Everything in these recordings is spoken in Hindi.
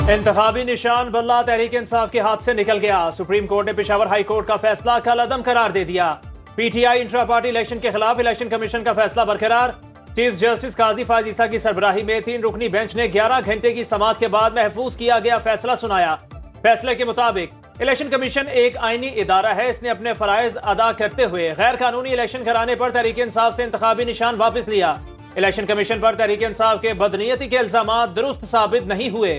इंतखाबी निशान बल्ला तहरीक इंसाफ के हाथ से निकल गया। सुप्रीम कोर्ट ने पेशावर हाई कोर्ट का फैसला कलअदम करार दे दिया। पीटीआई इंट्रा पार्टी इलेक्शन के खिलाफ इलेक्शन कमीशन का फैसला बरकरार। चीफ जस्टिस काजी फायज ईसा की सरबराही में 3 रुकनी बेंच ने 11 घंटे की समाअत के बाद महफूज किया गया फैसला सुनाया। फैसले के मुताबिक इलेक्शन कमीशन एक आईनी इदारा है। इसने अपने फराइज अदा करते हुए गैर कानूनी इलेक्शन कराने पर तहरीक इंसाफ से इंतखाबी निशान वापस लिया। इलेक्शन कमीशन पर तहरीक इंसाफ के बदनीयती के इल्जाम दुरुस्त साबित नहीं हुए।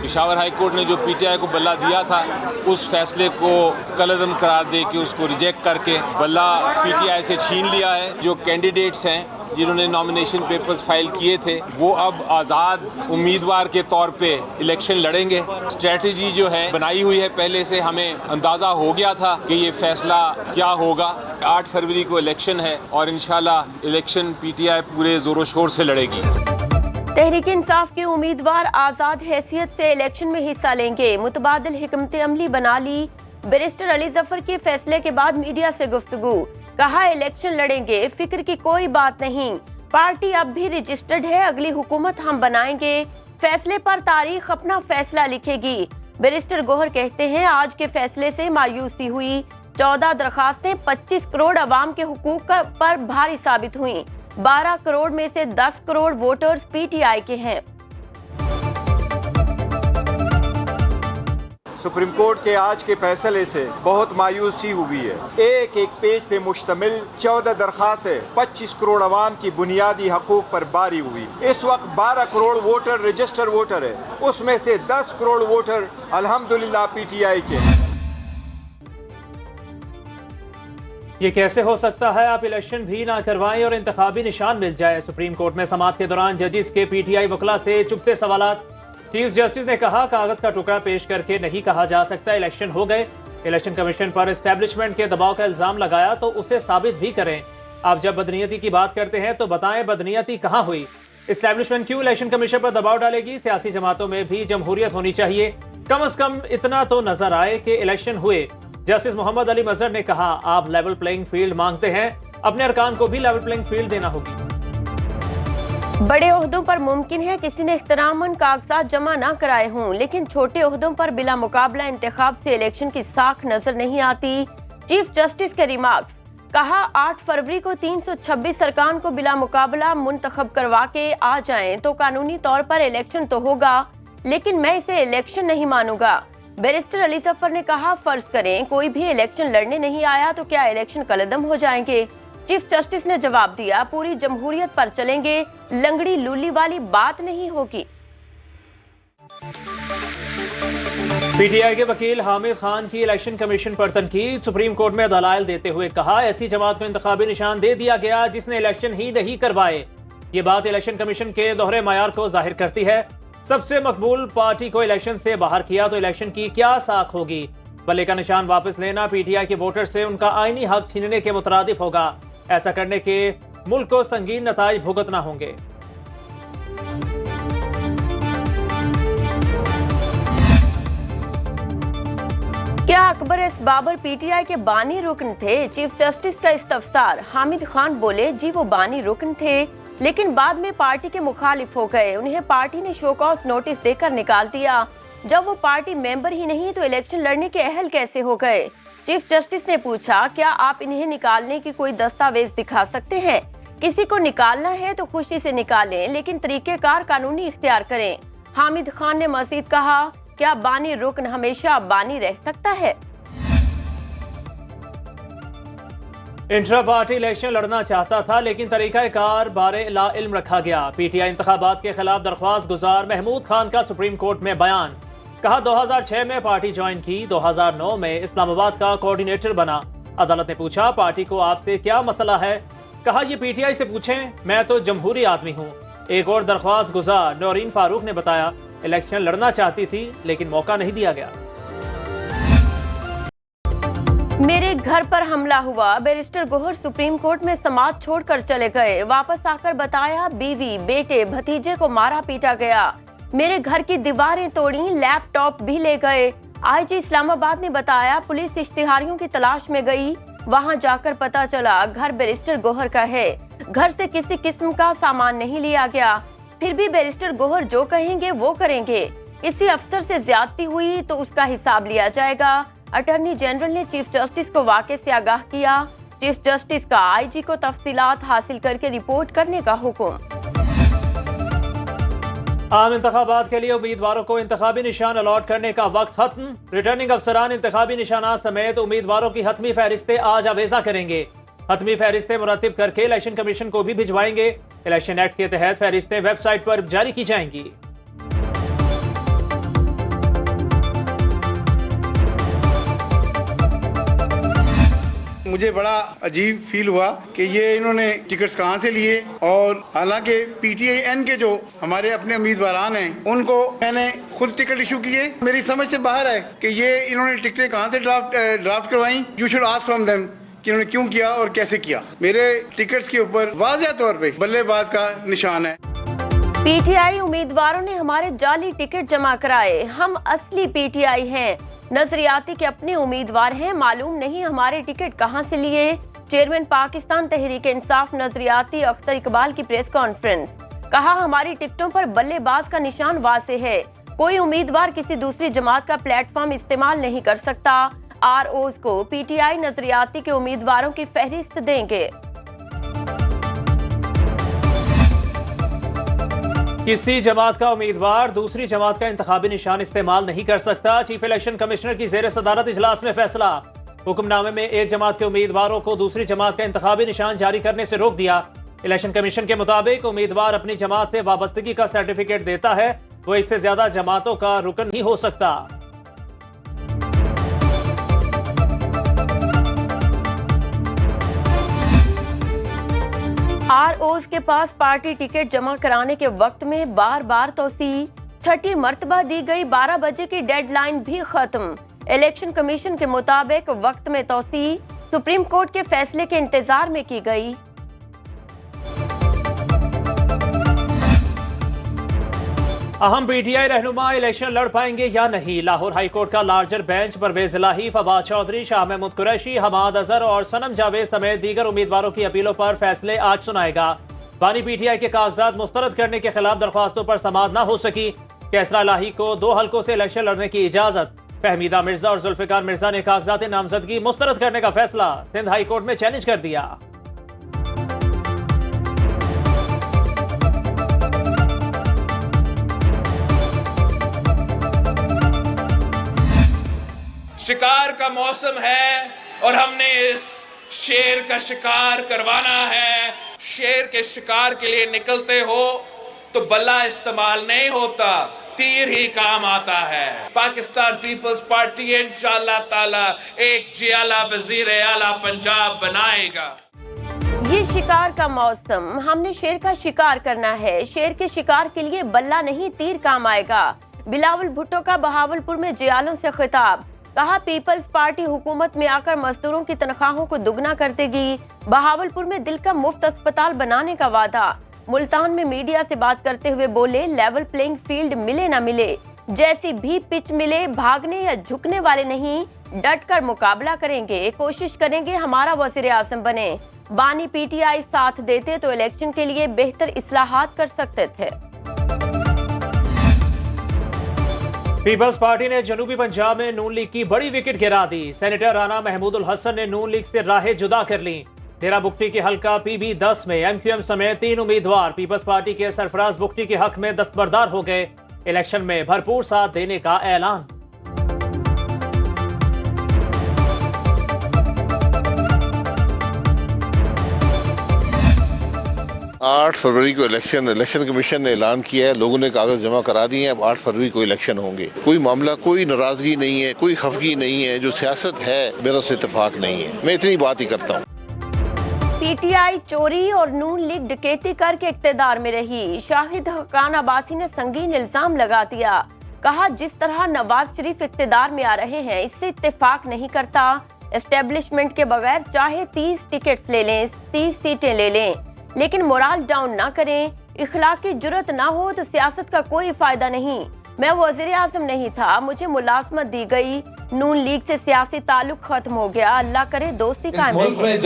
पेशावर हाई कोर्ट ने जो पीटीआई को बल्ला दिया था उस फैसले को कलअदम करार दे के उसको रिजेक्ट करके बल्ला पीटीआई से छीन लिया है। जो कैंडिडेट्स हैं जिन्होंने नॉमिनेशन पेपर्स फाइल किए थे वो अब आज़ाद उम्मीदवार के तौर पे इलेक्शन लड़ेंगे। स्ट्रेटजी जो है बनाई हुई है, पहले से हमें अंदाजा हो गया था कि ये फैसला क्या होगा। 8 फरवरी को इलेक्शन है और इंशाल्लाह इलेक्शन पीटीआई पूरे जोरों शोर से लड़ेगी। तहरीक इंसाफ के उम्मीदवार आजाद हैसियत से इलेक्शन में हिस्सा लेंगे। मुतबादिल हिकमत अमली बना ली। बैरिस्टर अली जफर के फैसले के बाद मीडिया से गुफ्तगू, कहा इलेक्शन लड़ेंगे, फिक्र की कोई बात नहीं, पार्टी अब भी रजिस्टर्ड है, अगली हुकूमत हम बनाएंगे, फैसले पर तारीख अपना फैसला लिखेगी। बैरिस्टर गोहर कहते हैं आज के फैसले से मायूसी हुई। 14 दरखास्तें 25 करोड़ अवाम के हुकूक पर भारी साबित हुई। 12 करोड़ में से 10 करोड़ वोटर्स पीटीआई के हैं। सुप्रीम कोर्ट के आज के फैसले से बहुत मायूसी हुई है। एक एक पेज पे मुश्तमिल 14 दरखास्तें 25 करोड़ अवाम की बुनियादी हकूक पर बारी हुई। इस वक्त 12 करोड़ वोटर रजिस्टर वोटर है, उसमें से 10 करोड़ वोटर अल्हम्दुलिल्लाह पीटीआई के हैं। ये कैसे हो सकता है, आप इलेक्शन भी ना करवाएं और इंतखाबी निशान मिल जाए। सुप्रीम कोर्ट में समाअत के दौरान जजिस के पीटीआई वकला से चुपते सवालात। चीफ जस्टिस ने कहा कागज का टुकड़ा पेश करके नहीं कहा जा सकता इलेक्शन हो गए। इलेक्शन कमीशन पर एस्टेब्लिशमेंट के दबाव का इल्जाम लगाया तो उसे साबित भी करें। आप जब बदनीयती की बात करते हैं तो बताएं बदनीयती कहां हुई। एस्टेब्लिशमेंट क्यों इलेक्शन कमीशन पर दबाव डालेगी। सियासी जमातों में भी जमहूरियत होनी चाहिए। कम से कम इतना तो नजर आए कि इलेक्शन हुए। जस्टिस मोहम्मद अली मजहर ने कहा आप लेवल प्लेइंग फील्ड मांगते हैं, अपने अरकान को भी लेवल प्लेइंग फील्ड देना होगी। बड़े ओहदों पर मुमकिन है किसी ने इख्तरामन कागजात जमा ना कराए हों, लेकिन छोटे ओहदों पर बिला मुकाबला इंतखाब से इलेक्शन की साख नजर नहीं आती। चीफ जस्टिस के रिमार्क्स, कहा 8 फरवरी को 326 अरकान को बिला मुकाबला मुंतखब करवा के आ जाएं तो कानूनी तौर पर इलेक्शन तो होगा, लेकिन मैं इसे इलेक्शन नहीं मानूंगा। बैरिस्टर अली जफर ने कहा फर्ज करें कोई भी इलेक्शन लड़ने नहीं आया तो क्या इलेक्शन कलअदम हो जाएंगे। चीफ जस्टिस ने जवाब दिया पूरी जमहूरियत पर चलेंगे, लंगड़ी लूली वाली बात नहीं होगी। पीटीआई के वकील हामिद खान की इलेक्शन कमीशन पर तनकीद। सुप्रीम कोर्ट में दलाइल देते हुए कहा ऐसी जमात को इंतखाबी निशान दे दिया गया जिसने इलेक्शन ही नहीं करवाए। ये बात इलेक्शन कमीशन के दोहरे मायार को जाहिर करती है। सबसे मकबूल पार्टी को इलेक्शन से बाहर किया तो इलेक्शन की क्या साख होगी। बल्ले का निशान वापस लेना पीटीआई के वोटर से उनका आईनी हक छीनने के मुतरादिफ होगा। ऐसा करने के मुल्क को संगीन नताइज भुगतना होंगे। क्या अकबर एस बाबर पीटीआई के बानी रुकन थे। चीफ जस्टिस का इस्तफसार। हामिद खान बोले जी वो बानी रुकन थे, लेकिन बाद में पार्टी के मुखालिफ हो गए। उन्हें पार्टी ने शो कॉज नोटिस देकर निकाल दिया। जब वो पार्टी मेंबर ही नहीं तो इलेक्शन लड़ने के अहल कैसे हो गए। चीफ जस्टिस ने पूछा क्या आप इन्हें निकालने की कोई दस्तावेज दिखा सकते हैं। किसी को निकालना है तो खुशी से निकालें, लेकिन तरीकेकार कानूनी इख्तियार करें। हामिद खान ने मजीद कहा क्या बानी रुकन हमेशा बानी रह सकता है। इंट्रा पार्टी इलेक्शन लड़ना चाहता था लेकिन तरीकाकार बारे ला इल्म रखा गया। पीटीआई इंतखाबात के खिलाफ दरख्वास्त गुजार महमूद खान का सुप्रीम कोर्ट में बयान। कहा 2006 में पार्टी ज्वाइन की, 2009 में इस्लामाबाद का कोऑर्डिनेटर बना। अदालत ने पूछा पार्टी को आपसे क्या मसला है। कहा ये पीटीआई से पूछें, मैं तो जमहूरी आदमी हूँ। एक और दरख्वास्त गुजार नौरीन फारूक ने बताया इलेक्शन लड़ना चाहती थी लेकिन मौका नहीं दिया गया। मेरे घर पर हमला हुआ। बैरिस्टर गोहर सुप्रीम कोर्ट में समाअत छोड़कर चले गए। वापस आकर बताया बीवी, बेटे, भतीजे को मारा पीटा गया। मेरे घर की दीवारें तोड़ी, लैपटॉप भी ले गए। आईजी इस्लामाबाद ने बताया पुलिस इश्तिहारियों की तलाश में गई। वहां जाकर पता चला घर बैरिस्टर गौहर का है। घर से किसी किस्म का सामान नहीं लिया गया, फिर भी बैरिस्टर गौहर जो कहेंगे वो करेंगे। किसी अफसर से ज्यादती हुई तो उसका हिसाब लिया जाएगा। अटॉर्नी जनरल ने चीफ जस्टिस को वाकये से आगाह किया। चीफ जस्टिस का आईजी को तफसीलात हासिल करके रिपोर्ट करने का हुक्म। आम इंतखाबात के लिए उम्मीदवारों को इंतखाबी निशान अलॉट करने का वक्त खत्म। रिटर्निंग अफसरान इंतखाबी निशानात समेत उम्मीदवारों की हतमी फहरिस्तें आज आवेजा करेंगे। हतमी फहरिस्तें मुरतब करके इलेक्शन कमीशन को भी भिजवाएंगे। इलेक्शन एक्ट के तहत फहरिस्तें वेबसाइट पर जारी की जाएंगी। मुझे बड़ा अजीब फील हुआ कि ये इन्होंने टिकट्स कहाँ से लिए, और हालांकि PTI-N के जो हमारे अपने उम्मीदवारान हैं उनको मैंने खुद टिकट इशू किए। मेरी समझ से बाहर है कि ये इन्होंने टिकटें कहाँ से ड्राफ्ट करवाई। You should ask from them कि इन्होंने क्यों किया और कैसे किया। मेरे टिकट्स के ऊपर वाज़ेह तौर पे बल्लेबाज का निशान है। PTI उम्मीदवारों ने हमारे जाली टिकट जमा कराए। हम असली PTI हैं, नजरियाती के अपने उम्मीदवार हैं, मालूम नहीं हमारे टिकट कहां से लिए। चेयरमैन पाकिस्तान तहरीक इंसाफ नजरियाती अख्तर इकबाल की प्रेस कॉन्फ्रेंस। कहा हमारी टिकटों पर बल्लेबाज का निशान वाज़े है। कोई उम्मीदवार किसी दूसरी जमात का प्लेटफॉर्म इस्तेमाल नहीं कर सकता। ROs को PTI नजरियाती के उम्मीदवारों की फहरिस्त देंगे। किसी जमात का उम्मीदवार दूसरी जमात का इंतखाबी निशान इस्तेमाल नहीं कर सकता। चीफ इलेक्शन कमिश्नर की जेर सदारत इजलास में फैसला। हुक्मनामे में एक जमात के उम्मीदवारों को दूसरी जमात का इंतखाबी निशान जारी करने से रोक दिया। इलेक्शन कमीशन के मुताबिक उम्मीदवार अपनी जमात से वाबस्तगी का सर्टिफिकेट देता है, वो एक से ज्यादा जमातों का रुकन नहीं हो सकता। ROs के पास पार्टी टिकट जमा कराने के वक्त में बार बार तोसी। छठी मर्तबा दी गई 12 बजे की डेडलाइन भी खत्म। इलेक्शन कमीशन के मुताबिक वक्त में तोसी सुप्रीम कोर्ट के फैसले के इंतजार में की गई। अहम PTI रहनुमा इलेक्शन लड़ पाएंगे या नहीं। लाहौर हाई कोर्ट का लार्जर बेंच परवेज इलाही, फवाद चौधरी, शाह महमूद कुरैशी, हमाद अजहर और सनम जावेद समेत दीगर उम्मीदवारों की अपीलों पर फैसले आज सुनाएगा। बानी PTI के कागजात मुस्तरद करने के खिलाफ दरख्वास्तों पर समाअत न हो सकी। कैसरा इलाही को 2 हलकों से इलेक्शन लड़ने की इजाजत। फहमीदा मिर्जा और जुल्फिकार मिर्जा ने कागजात नामजदगी मुस्तरद करने का फैसला सिंध हाई कोर्ट में चैलेंज कर दिया। शिकार का मौसम है और हमने इस शेर का शिकार करवाना है। शेर के शिकार के लिए निकलते हो तो बल्ला इस्तेमाल नहीं होता, तीर ही काम आता है। पाकिस्तान पीपल्स पार्टी इंशाअल्लाह ताला एक जियाला वजीर आला पंजाब बनाएगा। ये शिकार का मौसम, हमने शेर का शिकार करना है। शेर के शिकार के लिए बल्ला नहीं तीर काम आएगा। बिलावल भुट्टो का बहावलपुर में जियालों से खिताब। कहा पीपल्स पार्टी हुकूमत में आकर मजदूरों की तनख्वाहों को दुगना कर देगी। बहावलपुर में दिल का मुफ्त अस्पताल बनाने का वादा। मुल्तान में मीडिया से बात करते हुए बोले लेवल प्लेइंग फील्ड मिले ना मिले, जैसी भी पिच मिले, भागने या झुकने वाले नहीं, डट कर मुकाबला करेंगे, कोशिश करेंगे हमारा वजीर आजम बने। बानी PTI साथ देते तो इलेक्शन के लिए बेहतर इस्लाहात कर सकते थे। पीपल्स पार्टी ने जनूबी पंजाब में नून लीग की बड़ी विकेट गिरा दी। सेनेटर राना महमूदुल हसन ने नून लीग से राहें जुदा कर ली। डेरा बुगटी के हल्का PB10 में MQM समेत 3 उम्मीदवार पीपल्स पार्टी के सरफराज बुगटी के हक में दस्तबरदार हो गए। इलेक्शन में भरपूर साथ देने का ऐलान। 8 फरवरी को इलेक्शन कमीशन ने ऐलान किया है, लोगों ने कागज जमा करा दिए हैं। अब 8 फरवरी को इलेक्शन होंगे। कोई मामला, कोई नाराजगी नहीं है, कोई खफगी नहीं है। जो सियासत है मेरा उससे इत्तेफाक नहीं है। मैं इतनी बात ही करता हूँ। PTI चोरी और नून लीग डकैती करके इक्तदार में रही। शाहिद हक्कान अब्बासी ने संगीन इल्जाम लगा दिया। कहा जिस तरह नवाज शरीफ इक्तदार में आ रहे हैं इससे इत्तेफाक नहीं करता। एस्टेब्लिशमेंट के बगैर चाहे 30 टिकट्स ले लें, 30 सीटें ले लें, लेकिन मोराल डाउन ना करें। इखलाकी जुर्रत ना हो तो सियासत का कोई फायदा नहीं। मैं वज़ीर आज़म नहीं था, मुझे मुलाजमत दी गई, नून लीग से सियासी ताल्लुक खत्म हो गया, अल्लाह करे दोस्ती कायम रहे। इस मुल्क में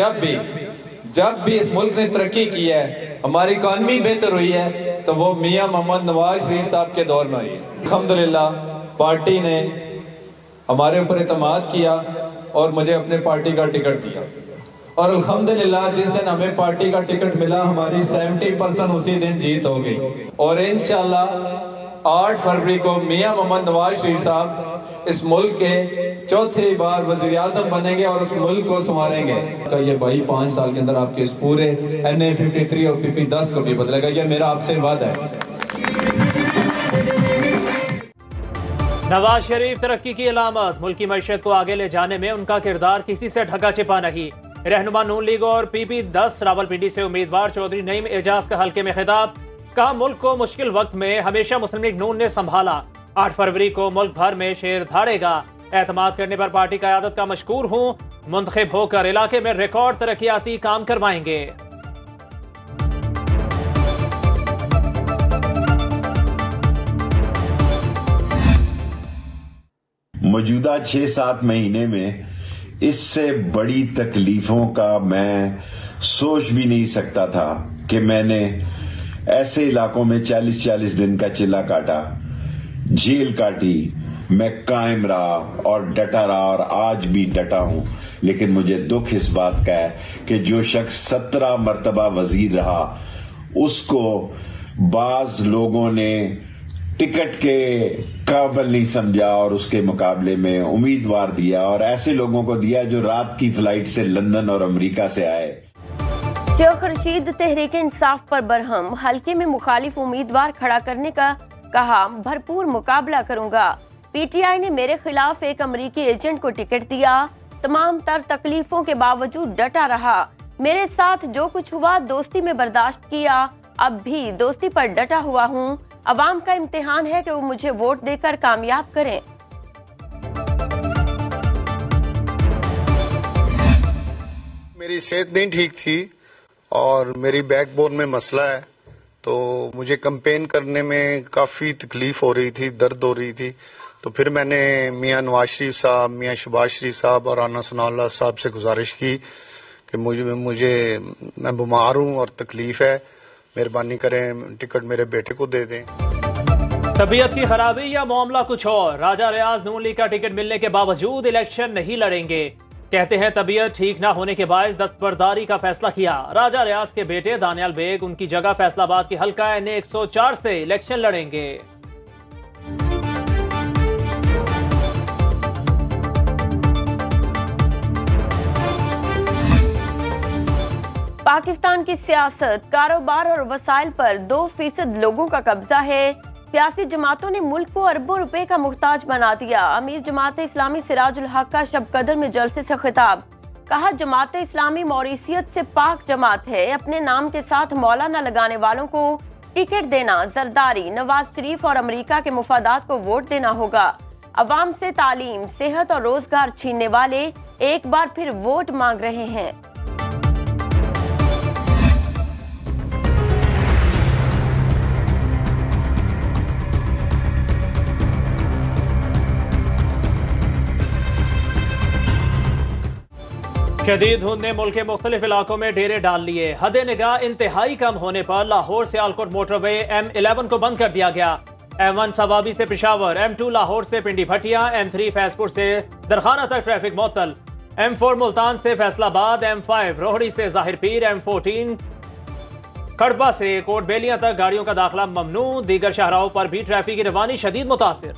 जब भी इस मुल्क ने तरक्की की है, हमारी इकॉनमी बेहतर हुई है, तो वो मियां मोहम्मद नवाज शरीफ साहब के दौर में हुई है। अल्हम्दुलिल्लाह पार्टी ने हमारे ऊपर इत्मीनाद किया और मुझे अपने पार्टी का टिकट दिया, और अल्हम्दुलिल्लाह जिस दिन हमें पार्टी का टिकट मिला, हमारी 70% उसी दिन जीत हो गई। और इंशाल्लाह 8 फरवरी को मियां मोहम्मद नवाज शरीफ साहब इस मुल्क के चौथी बार वज़ीर आज़म बनेंगे और उस मुल्क को संभालेंगे। तो ये भाई 5 साल के अंदर आपके इस पूरे NA 53 और PP 10 को भी बदलेगा, ये मेरा आपसे वादा है। नवाज शरीफ तरक्की की अलामत, मुल्की मईशत को आगे ले जाने में उनका किरदार किसी से ढका छिपा नहीं। रहनुमा नून लीग और PP 10 रावलपिंडी से उम्मीदवार चौधरी नईम एजाज का हल्के में खिताब, कहा मुल्क को मुश्किल वक्त में हमेशा मुस्लिम लीग नून ने संभाला, 8 फरवरी को मुल्क भर में शेर धाड़ेगा, एतमाद करने पर पार्टी क़यादत का मशकूर हूँ, मुंतखब होकर इलाके में रिकॉर्ड तरक्याती काम करवाएंगे। मौजूदा 6-7 महीने में इससे बड़ी तकलीफों का मैं सोच भी नहीं सकता था कि मैंने ऐसे इलाकों में 40-40 दिन का चिल्ला काटा, जेल काटी, मैं कायम रहा और डटा रहा और आज भी डटा हूं। लेकिन मुझे दुख इस बात का है कि जो शख्स 17 मरतबा वजीर रहा, उसको बाज लोगों ने टिकट के काबिल नहीं समझा और उसके मुकाबले में उम्मीदवार दिया, और ऐसे लोगों को दिया जो रात की फ्लाइट से लंदन और अमेरिका से आए। शेख रशीद तहरीक इंसाफ पर बरहम, हल्के में मुखालिफ उम्मीदवार खड़ा करने का कहा, भरपूर मुकाबला करूंगा। PTI ने मेरे खिलाफ एक अमरीकी एजेंट को टिकट दिया, तमाम तर तकलीफों के बावजूद डटा रहा, मेरे साथ जो कुछ हुआ दोस्ती में बर्दाश्त किया, अब भी दोस्ती पर डटा हुआ हूँ। अवाम का इम्तिहान है कि वो मुझे वोट देकर कामयाब करें। मेरी सेहत नहीं ठीक थी और मेरी बैकबोन में मसला है, तो मुझे कैंपेन करने में काफ़ी तकलीफ हो रही थी, दर्द हो रही थी। तो फिर मैंने मियां नवाज शरीफ साहब, मियां शहबाज शरीफ साहब और राना सनाउल्लाह साहब से गुजारिश की कि मैं बीमार हूं और तकलीफ है, मेहरबानी करें टिकट मेरे बेटे को दे दें। तबीयत की खराबी या मामला कुछ और, राजा रियाज नून लीग का टिकट मिलने के बावजूद इलेक्शन नहीं लड़ेंगे। कहते हैं तबीयत ठीक ना होने के बायस दस्तबरदारी का फैसला किया। राजा रियाज के बेटे दानियाल बेग उनकी जगह फैसलाबाद की हल्का NA 104 से इलेक्शन लड़ेंगे। पाकिस्तान की सियासत, कारोबार और वसाइल पर 2% लोगों का कब्जा है। सियासी जमातों ने मुल्क को अरबों रुपए का मुहताज बना दिया। अमीर जमात इस्लामी सिराजुल हक का शब कदर में जलसे से खिताब, कहा जमात इस्लामी मॉरिशियत से पाक जमात है, अपने नाम के साथ मौलाना लगाने वालों को टिकट देना जरदारी, नवाज शरीफ और अमेरिका के मुफादात को वोट देना होगा। अवाम से तालीम, सेहत और रोजगार छीनने वाले एक बार फिर वोट मांग रहे हैं। शदीद धुंध ने मुल्क के मुख्तलिफ इलाकों में डेरे डाल लिए। हद निगाह इंतहाई कम होने पर लाहौर से सियालकोट मोटरवे M11 को बंद कर दिया गया। M1 सवाबी से पेशावर, M2 लाहौर से पिंडी भटिया, M3 फैजपुर से दरखाना तक ट्रैफिक मुअत्तल, M4 मुल्तान से फैसलाबाद, M5 रोहड़ी से जाहिर पीर, M14 कड़बा से कोट बेलियां तक गाड़ियों का दाखिला ममनू। दीगर शाहराहों पर भी ट्रैफिक की रवानी शदीद मुतासिर।